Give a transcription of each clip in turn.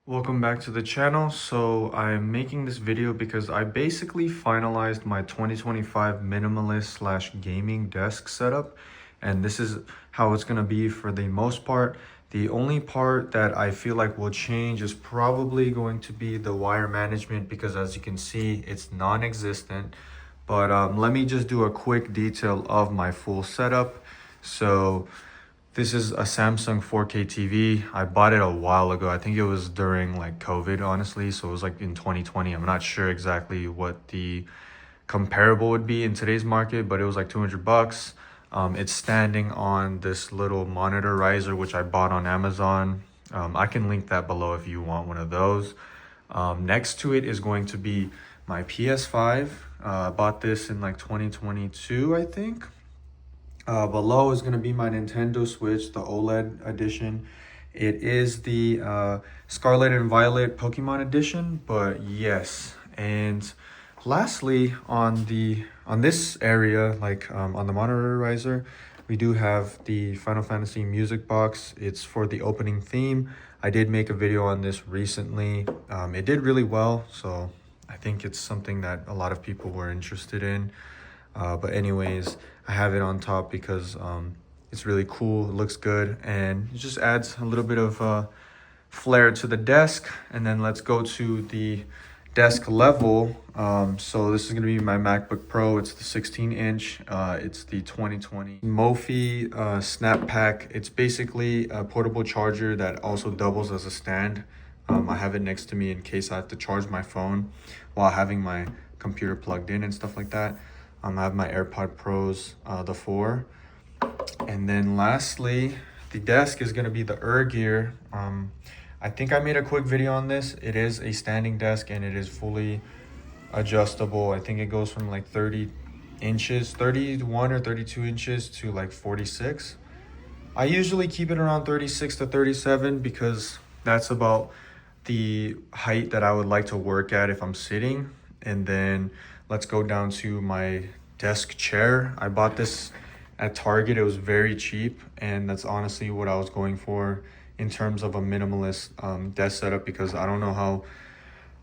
Welcome back to the channel. So I'm making this video because I basically finalized my 2025 minimalist slash gaming desk setup, and this is how it's going to be for the most part. The only part that I feel like will change is probably going to be the wire management, because as you can see, it's non-existent. But let me just do a quick detail of my full setup. So this is a Samsung 4K TV. I bought it a while ago. I think it was during like COVID, honestly. So it was like in 2020. I'm not sure exactly what the comparable would be in today's market, but it was like 200 bucks. It's standing on this little monitor riser, which I bought on Amazon. I can link that below if you want one of those. Next to it is going to be my PS5. I bought this in like 2022, I think. Below is going to be my Nintendo Switch, the OLED edition. It is the Scarlet and Violet Pokemon edition, but yes. And lastly, on this area, like on the monitor riser, we do have the Final Fantasy music box. It's for the opening theme. I did make a video on this recently. It did really well, so I think it's something that a lot of people were interested in. But anyways, I have it on top because it's really cool, it looks good, and it just adds a little bit of flair to the desk. And then let's go to the desk level. So this is going to be my MacBook Pro. It's the 16-inch. It's the 2020 Mophie Snap Pack. It's basically a portable charger that also doubles as a stand. I have it next to me in case I have to charge my phone while having my computer plugged in and stuff like that. I have my AirPod Pros, the 4. And then lastly, the desk is going to be the Gear. I think I made a quick video on this. It is a standing desk and it is fully adjustable. I think it goes from like 30 inches, 31 or 32 inches to like 46. I usually keep it around 36 to 37 because that's about the height that I would like to work at if I'm sitting. And then let's go down to my desk chair. I bought this at Target. It was very cheap, and that's honestly what I was going for in terms of a minimalist desk setup, because I don't know how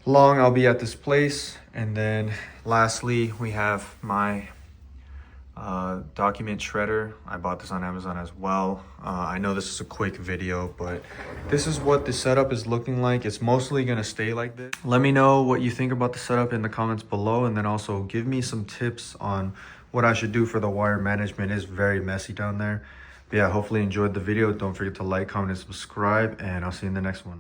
long I'll be at this place. And then lastly, we have my document shredder. I bought this on Amazon as well. I know this is a quick video, but this is what the setup is looking like. It's mostly gonna stay like this. Let me know what you think about the setup in the comments below, and then also give me some tips on what I should do for the wire management. It is very messy down there. But yeah, hopefully you enjoyed the video. Don't forget to like, comment, and subscribe, and I'll see you in the next one.